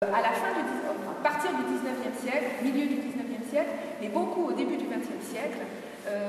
À partir du 19e siècle, milieu du 19e siècle, et beaucoup au début du 20e siècle,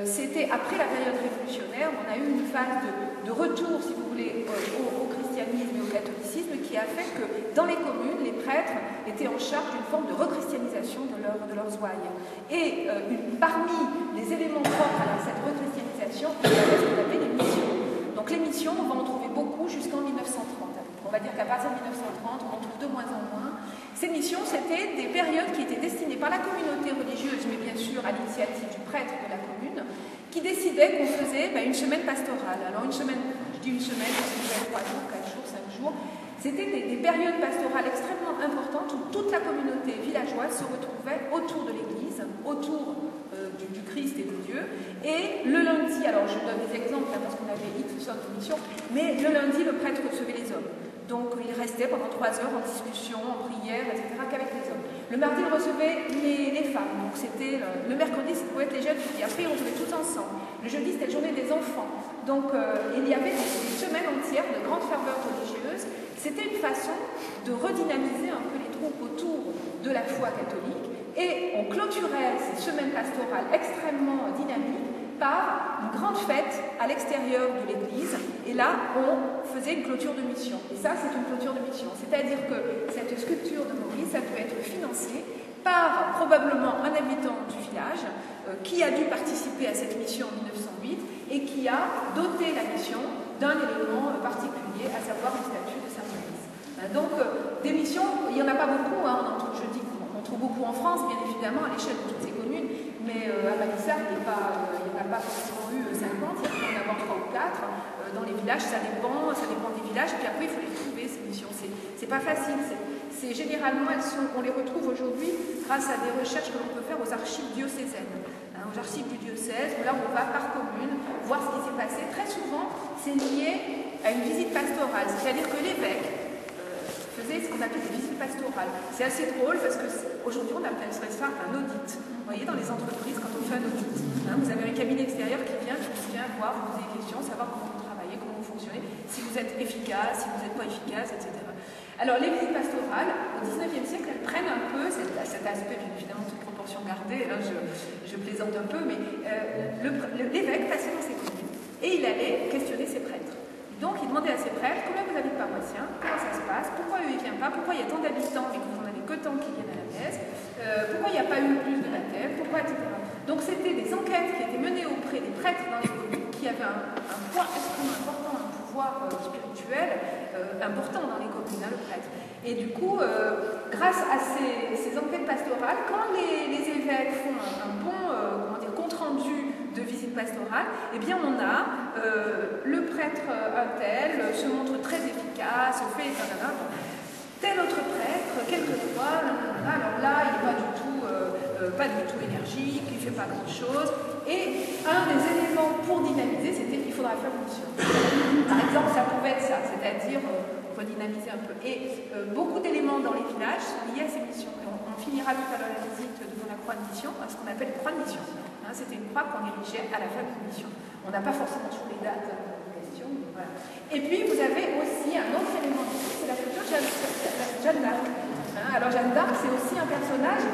c'était après la période révolutionnaire, on a eu une phase de retour, si vous voulez, au christianisme et au catholicisme qui a fait que dans les communes, les prêtres étaient en charge d'une forme de rechristianisation de leurs ouailles. Et parmi les éléments propres à cette rechristianisation, il y avait ce qu'on appelait les missions. Donc les missions, on va en trouver beaucoup jusqu'en 1930. On va dire qu'à partir de 1930, on en trouve de moins en moins. Ces missions, c'était des périodes qui étaient destinées par la communauté religieuse, mais bien sûr à l'initiative du prêtre de la commune, qui décidait qu'on faisait une semaine pastorale. Alors une semaine, je dis une semaine, parce que c'était 3 jours, 4 jours, 5 jours. C'était des périodes pastorales extrêmement importantes où toute la communauté villageoise se retrouvait autour de l'église, autour du Christ et de Dieu. Et le lundi, alors je donne des exemples parce qu'on avait X sortes de missions, mais le lundi, le prêtre recevait les hommes. Donc il restait pendant 3 heures en discussion, en prière, etc., qu'avec les hommes. Le mardi, il recevait les femmes. Donc c'était le mercredi, ça pouvait être les jeunes filles. Après, on jouait tous ensemble. Le jeudi, c'était la journée des enfants. Donc il y avait des semaines entières de grande ferveur religieuse. C'était une façon de redynamiser un peu les troupes autour de la foi catholique. Et on clôturait ces semaines pastorales extrêmement dynamiques par une grande fête à l'extérieur de l'église, et là on faisait une clôture de mission. Et ça, c'est une clôture de mission, c'est-à-dire que cette sculpture de Maurice, ça peut être financée par probablement un habitant du village qui a dû participer à cette mission en 1908 et qui a doté la mission d'un élément particulier, à savoir une statue de Saint Maurice. Donc des missions, il n'y en a pas beaucoup, hein, je dis qu'on trouve beaucoup en France, bien évidemment, à l'échelle de toutes ces communes, mais à Balissard, il n'y en a pas forcément eu 50, il y a pu en avoir 3 ou 4. Dans les villages, ça dépend des villages, et puis après, il faut les trouver, ces missions. C'est pas facile. Généralement, on les retrouve aujourd'hui grâce à des recherches que l'on peut faire aux archives diocésaines. Aux archives du diocèse, où là, on va par commune voir ce qui s'est passé. Très souvent, c'est lié à une visite pastorale, c'est-à-dire que l'évêque faisait ce qu'on appelle des visites pastorales. C'est assez drôle parce qu'aujourd'hui, on appelle ça un audit. Vous voyez, dans les entreprises, quand on fait un audit, vous avez un cabinet extérieur qui vient voir, vous poser des questions, savoir comment vous travaillez, comment vous fonctionnez, si vous êtes efficace, si vous n'êtes pas efficace, etc. Alors, les visites pastorales, au 19e siècle, elles prennent un peu cet aspect, bien évidemment, toute proportion gardée, hein, je plaisante un peu, mais l'évêque passait dans ses communes et il allait questionner ses prêtres. Donc, il demandait à ses prêtres combien vous avez de paroissiens, comment ça se passe, pourquoi eux ils ne viennent pas, pourquoi il y a tant d'habitants et que vous n'en avez que tant qui viennent à la messe, pourquoi il n'y a pas eu plus de baptême, pourquoi, etc. Donc, c'était des enquêtes qui étaient menées auprès des prêtres dans les communes qui avaient un poids extrêmement important, un pouvoir spirituel important dans les communes, le prêtre. Et du coup, grâce à ces enquêtes pastorales, quand les évêques font un bon compte-rendu de visite pastorale, eh bien on a le prêtre un tel se montre très efficace, fait tel autre prêtre, quelquefois, alors là il n'est pas du tout énergique, il ne fait pas grand chose, et un des éléments pour dynamiser, c'était qu'il faudra faire une mission. Par exemple, ça pouvait être ça, c'est-à-dire redynamiser un peu. Et beaucoup d'éléments dans les villages sont liés à ces missions. Et on finira tout à l'heure la visite devant la croix de mission, à ce qu'on appelle croix de mission. C'était une croix qu'on érigeait à la fin d'une mission. On n'a pas forcément toujours les dates de question. Voilà. Et puis, vous avez aussi un autre élément, c'est la culture de Jeanne d'Arc. Alors, Jeanne d'Arc, c'est aussi un personnage